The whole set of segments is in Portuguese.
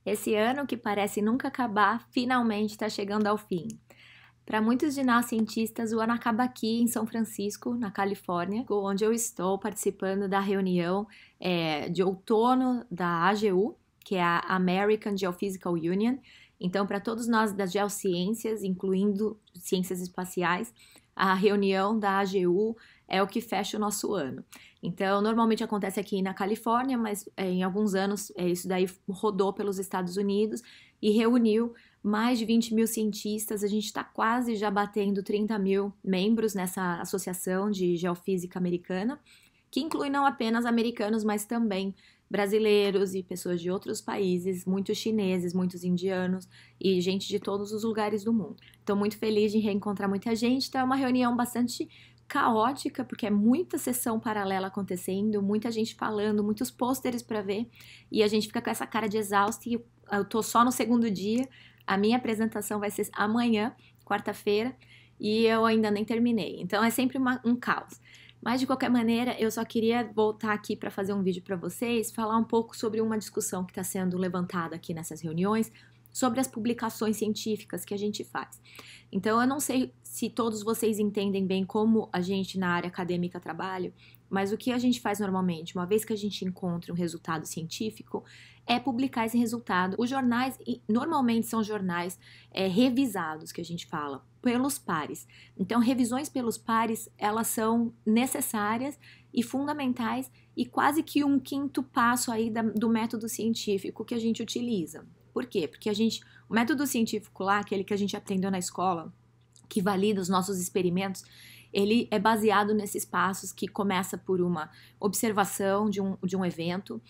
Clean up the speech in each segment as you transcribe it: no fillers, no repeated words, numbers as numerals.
Esse ano, que parece nunca acabar, finalmente está chegando ao fim. Para muitos de nós cientistas, o ano acaba aqui em São Francisco, na Califórnia, onde eu estou participando da reunião de outono da AGU, que é a American Geophysical Union. Então, para todos nós das geociências, incluindo ciências espaciais, a reunião da AGU é o que fecha o nosso ano. Então, normalmente acontece aqui na Califórnia, mas em alguns anos isso daí rodou pelos Estados Unidos e reuniu mais de 20 mil cientistas. A gente está quase já batendo 30 mil membros nessa associação de geofísica americana, que inclui não apenas americanos, mas também brasileiros e pessoas de outros países, muitos chineses, muitos indianos e gente de todos os lugares do mundo. Estou muito feliz de reencontrar muita gente. Então é uma reunião bastante caótica, porque é muita sessão paralela acontecendo, muita gente falando, muitos pôsteres para ver, e a gente fica com essa cara de exausto. E eu tô só no segundo dia, a minha apresentação vai ser amanhã, quarta-feira, e eu ainda nem terminei. Então é sempre um caos. Mas de qualquer maneira, eu só queria voltar aqui para fazer um vídeo para vocês, falar um pouco sobre uma discussão que está sendo levantada aqui nessas reuniões, sobre as publicações científicas que a gente faz. Então, eu não sei se todos vocês entendem bem como a gente na área acadêmica trabalha, mas o que a gente faz normalmente, uma vez que a gente encontra um resultado científico, é publicar esse resultado. Os jornais, normalmente são jornais revisados, que a gente fala, pelos pares. Então, revisões pelos pares, elas são necessárias e fundamentais e quase que um quinto passo aí do método científico que a gente utiliza. Por quê? Porque o método científico lá, aquele que a gente aprendeu na escola, que valida os nossos experimentos, ele é baseado nesses passos que começa por uma observação de um evento,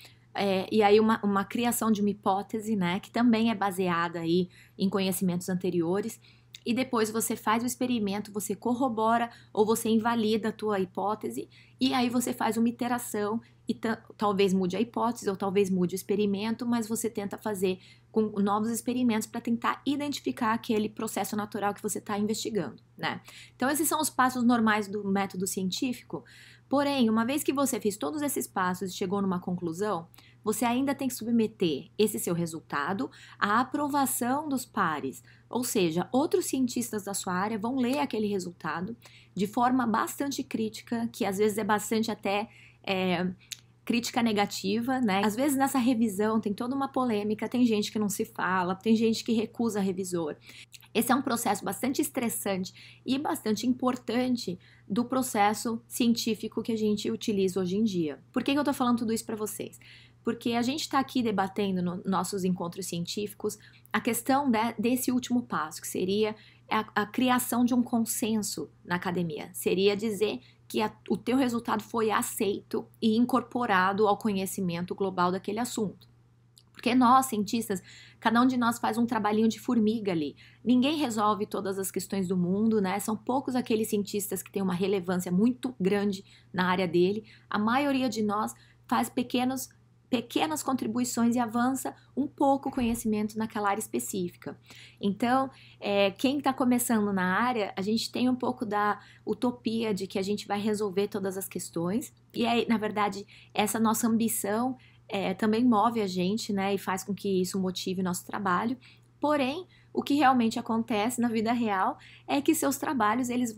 e aí uma criação de uma hipótese, né, que também é baseada aí em conhecimentos anteriores, e depois você faz o experimento, você corrobora ou você invalida a tua hipótese, e aí você faz uma iteração e talvez mude a hipótese ou talvez mude o experimento, mas você tenta fazer com novos experimentos para tentar identificar aquele processo natural que você está investigando, né? Então esses são os passos normais do método científico. Porém, uma vez que você fez todos esses passos e chegou numa conclusão, você ainda tem que submeter esse seu resultado à aprovação dos pares, ou seja, outros cientistas da sua área vão ler aquele resultado de forma bastante crítica, que às vezes é bastante até crítica negativa, né? Às vezes nessa revisão tem toda uma polêmica, tem gente que não se fala, tem gente que recusa revisor. Esse é um processo bastante estressante e bastante importante do processo científico que a gente utiliza hoje em dia. Por que eu tô falando tudo isso para vocês? Porque a gente está aqui debatendo nos nossos encontros científicos a questão desse último passo, que seria a criação de um consenso na academia. Seria dizer que o teu resultado foi aceito e incorporado ao conhecimento global daquele assunto. Porque nós, cientistas, cada um de nós faz um trabalhinho de formiga ali. Ninguém resolve todas as questões do mundo, né? São poucos aqueles cientistas que têm uma relevância muito grande na área dele. A maioria de nós faz pequenas contribuições e avança um pouco o conhecimento naquela área específica. Então, quem está começando na área, a gente tem um pouco da utopia de que a gente vai resolver todas as questões. E aí, na verdade, essa nossa ambição também move a gente, né, e faz com que isso motive o nosso trabalho. Porém, o que realmente acontece na vida real é que seus trabalhos eles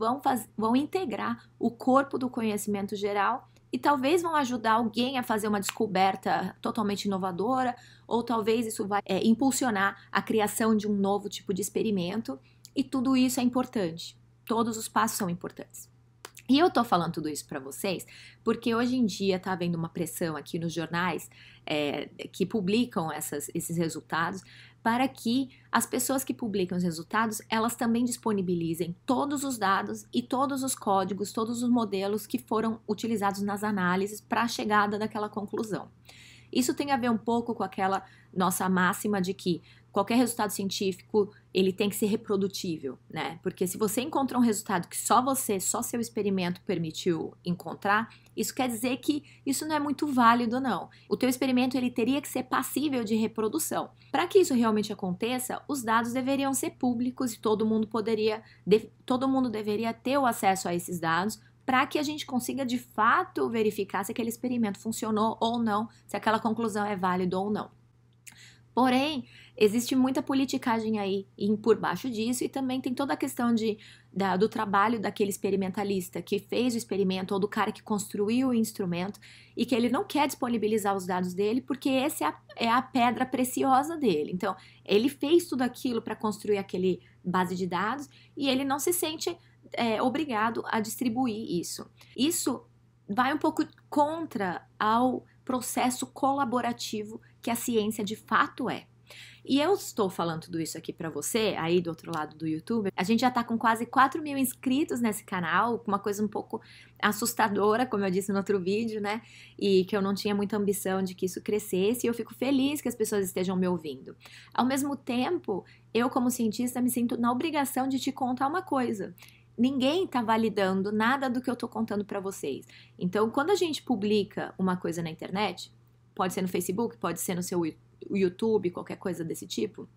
vão integrar o corpo do conhecimento geral e talvez vão ajudar alguém a fazer uma descoberta totalmente inovadora, ou talvez isso vai impulsionar a criação de um novo tipo de experimento, e tudo isso é importante. Todos os passos são importantes. E eu tô falando tudo isso para vocês porque hoje em dia tá havendo uma pressão aqui nos jornais que publicam esses resultados para que as pessoas que publicam os resultados, elas também disponibilizem todos os dados e todos os códigos, todos os modelos que foram utilizados nas análises para a chegada daquela conclusão. Isso tem a ver um pouco com aquela nossa máxima de que qualquer resultado científico, ele tem que ser reprodutível, né? Porque se você encontra um resultado que só seu experimento permitiu encontrar, isso quer dizer que isso não é muito válido, não. O teu experimento, ele teria que ser passível de reprodução. Para que isso realmente aconteça, os dados deveriam ser públicos e todo mundo deveria ter o acesso a esses dados, para que a gente consiga de fato verificar se aquele experimento funcionou ou não, se aquela conclusão é válida ou não. Porém, existe muita politicagem aí por baixo disso, e também tem toda a questão do trabalho daquele experimentalista que fez o experimento, ou do cara que construiu o instrumento, e que ele não quer disponibilizar os dados dele porque esse é a pedra preciosa dele. Então, ele fez tudo aquilo para construir aquele base de dados e ele não se sente obrigado a distribuir isso. Isso vai um pouco contra ao processo colaborativo que a ciência de fato é. E eu estou falando tudo isso aqui para você, aí do outro lado do YouTube. A gente já tá com quase 4 mil inscritos nesse canal, uma coisa um pouco assustadora, como eu disse no outro vídeo, né? E que eu não tinha muita ambição de que isso crescesse, e eu fico feliz que as pessoas estejam me ouvindo. Ao mesmo tempo, eu como cientista me sinto na obrigação de te contar uma coisa. Ninguém está validando nada do que eu estou contando para vocês. Então, quando a gente publica uma coisa na internet, pode ser no Facebook, pode ser no seu YouTube, qualquer coisa desse tipo,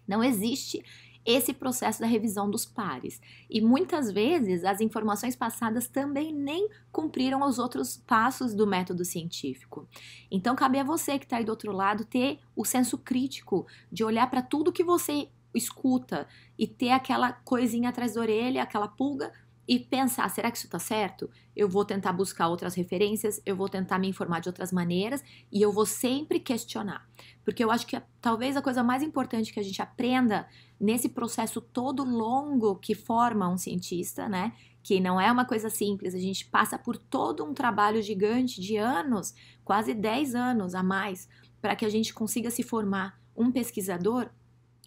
não existe esse processo da revisão dos pares. E muitas vezes as informações passadas também nem cumpriram os outros passos do método científico. Então, cabe a você que está aí do outro lado ter o senso crítico de olhar para tudo que você escuta e ter aquela coisinha atrás da orelha, aquela pulga, e pensar, será que isso está certo? Eu vou tentar buscar outras referências, eu vou tentar me informar de outras maneiras e eu vou sempre questionar. Porque eu acho que talvez a coisa mais importante que a gente aprenda nesse processo todo longo que forma um cientista, né? Que não é uma coisa simples, a gente passa por todo um trabalho gigante de anos, quase 10 anos a mais, para que a gente consiga se formar um pesquisador.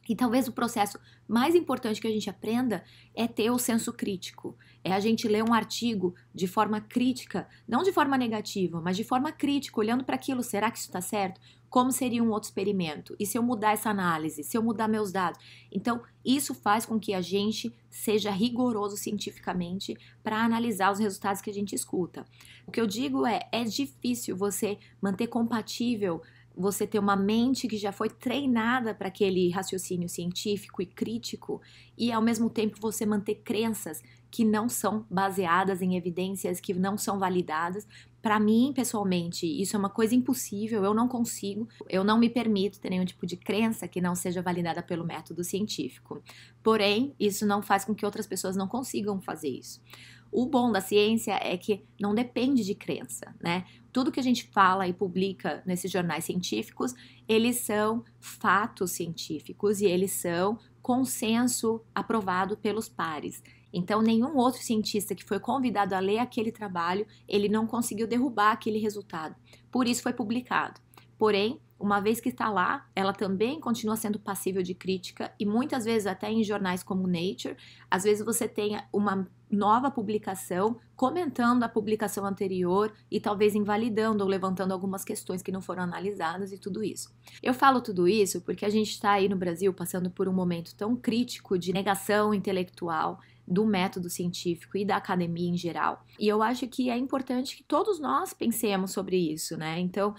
E talvez o processo mais importante que a gente aprenda é ter o senso crítico. É a gente ler um artigo de forma crítica, não de forma negativa, mas de forma crítica, olhando para aquilo, será que isso está certo? Como seria um outro experimento? E se eu mudar essa análise? Se eu mudar meus dados? Então, isso faz com que a gente seja rigoroso cientificamente para analisar os resultados que a gente escuta. O que eu digo é difícil você manter compatível você ter uma mente que já foi treinada para aquele raciocínio científico e crítico e, ao mesmo tempo, você manter crenças que não são baseadas em evidências, que não são validadas. Para mim, pessoalmente, isso é uma coisa impossível, eu não consigo, eu não me permito ter nenhum tipo de crença que não seja validada pelo método científico. Porém, isso não faz com que outras pessoas não consigam fazer isso. O bom da ciência é que não depende de crença, né? Tudo que a gente fala e publica nesses jornais científicos, eles são fatos científicos e eles são consenso aprovado pelos pares. Então, nenhum outro cientista que foi convidado a ler aquele trabalho, ele não conseguiu derrubar aquele resultado. Por isso foi publicado. Porém, uma vez que está lá, ela também continua sendo passível de crítica e muitas vezes até em jornais como Nature, às vezes você tem uma nova publicação comentando a publicação anterior e talvez invalidando ou levantando algumas questões que não foram analisadas e tudo isso. Eu falo tudo isso porque a gente está aí no Brasil passando por um momento tão crítico de negação intelectual do método científico e da academia em geral. E eu acho que é importante que todos nós pensemos sobre isso, né? Então,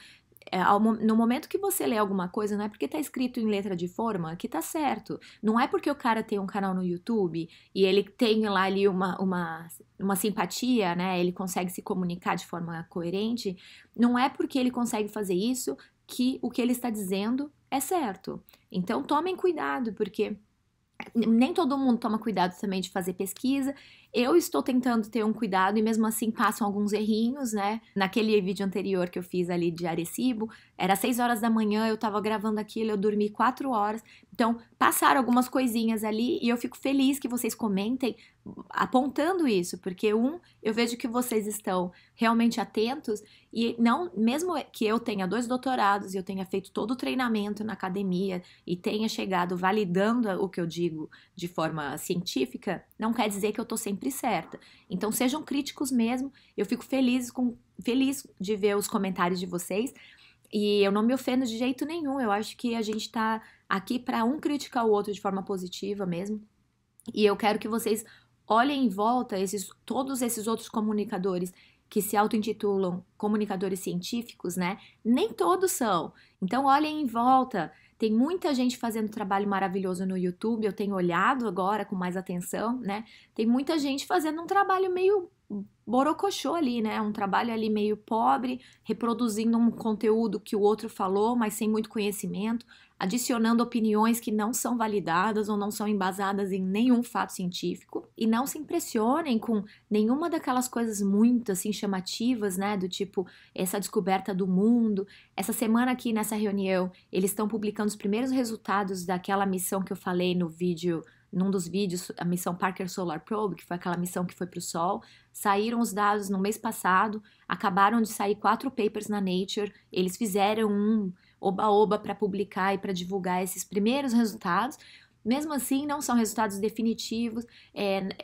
no momento que você lê alguma coisa, não é porque tá escrito em letra de forma que tá certo. Não é porque o cara tem um canal no YouTube e ele tem lá ali uma simpatia, né? Ele consegue se comunicar de forma coerente. Não é porque ele consegue fazer isso que o que ele está dizendo é certo. Então, tomem cuidado, porque nem todo mundo toma cuidado também de fazer pesquisa. Eu estou tentando ter um cuidado e mesmo assim passam alguns errinhos, né? Naquele vídeo anterior que eu fiz ali de Arecibo, era 6 horas da manhã, eu tava gravando aquilo, eu dormi 4 horas. Então, passaram algumas coisinhas ali e eu fico feliz que vocês comentem apontando isso, porque eu vejo que vocês estão realmente atentos e não, mesmo que eu tenha 2 doutorados e eu tenha feito todo o treinamento na academia e tenha chegado validando o que eu digo de forma científica, não quer dizer que eu tô sempre certa. Então sejam críticos mesmo. Eu fico feliz de ver os comentários de vocês e eu não me ofendo de jeito nenhum. Eu acho que a gente tá aqui para um criticar o outro de forma positiva mesmo. E eu quero que vocês olhem em volta todos esses outros comunicadores que se auto-intitulam comunicadores científicos, né? Nem todos são. Então olhem em volta. Tem muita gente fazendo trabalho maravilhoso no YouTube, eu tenho olhado agora com mais atenção, né? Tem muita gente fazendo um trabalho meio borocochô ali, né? Um trabalho ali meio pobre, reproduzindo um conteúdo que o outro falou, mas sem muito conhecimento. adicionando opiniões que não são validadas ou não são embasadas em nenhum fato científico. E não se impressionem com nenhuma daquelas coisas muito assim chamativas, né, do tipo essa descoberta do mundo. Essa semana aqui nessa reunião, eles estão publicando os primeiros resultados daquela missão que eu falei no vídeo, num dos vídeos, a missão Parker Solar Probe, que foi aquela missão que foi para o Sol. Saíram os dados no mês passado, acabaram de sair 4 papers na Nature, eles fizeram um oba-oba para publicar e para divulgar esses primeiros resultados. Mesmo assim, não são resultados definitivos.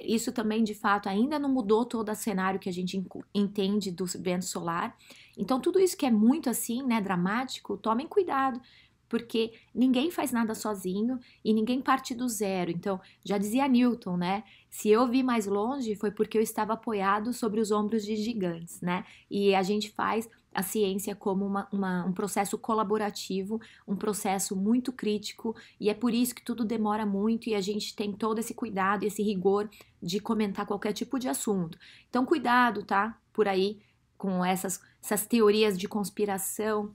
Isso também, de fato, ainda não mudou todo o cenário que a gente entende do vento solar. Então, tudo isso que é muito assim, né, dramático, tomem cuidado, porque ninguém faz nada sozinho e ninguém parte do zero. Então, já dizia Newton, né? Se eu vi mais longe, foi porque eu estava apoiado sobre os ombros de gigantes, né? E a gente faz a ciência como um processo colaborativo, um processo muito crítico, e é por isso que tudo demora muito e a gente tem todo esse cuidado, esse rigor de comentar qualquer tipo de assunto. Então, cuidado, tá? Por aí com essas teorias de conspiração,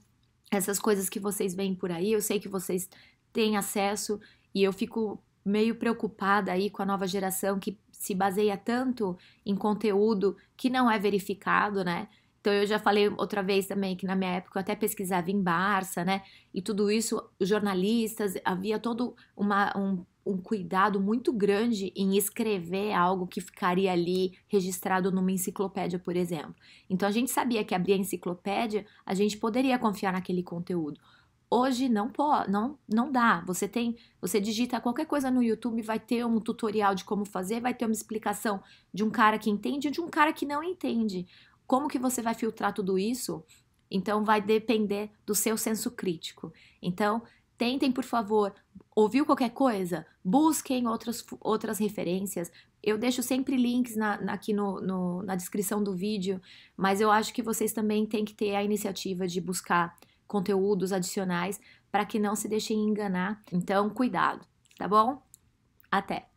essas coisas que vocês veem por aí. Eu sei que vocês têm acesso e eu fico meio preocupada aí com a nova geração que se baseia tanto em conteúdo que não é verificado, né? Então, eu já falei outra vez também que na minha época eu até pesquisava em Barça, né? E tudo isso, os jornalistas, havia todo um cuidado muito grande em escrever algo que ficaria ali registrado numa enciclopédia, por exemplo. Então, a gente sabia que abrir a enciclopédia, a gente poderia confiar naquele conteúdo. Hoje não pode, não dá. Você digita qualquer coisa no YouTube, vai ter um tutorial de como fazer, vai ter uma explicação de um cara que entende e de um cara que não entende. Como que você vai filtrar tudo isso? Então, vai depender do seu senso crítico. Então, tentem, por favor, ouviu qualquer coisa? Busquem outras referências. Eu deixo sempre links aqui na descrição do vídeo, mas eu acho que vocês também têm que ter a iniciativa de buscar conteúdos adicionais para que não se deixem enganar. Então, cuidado, tá bom? Até!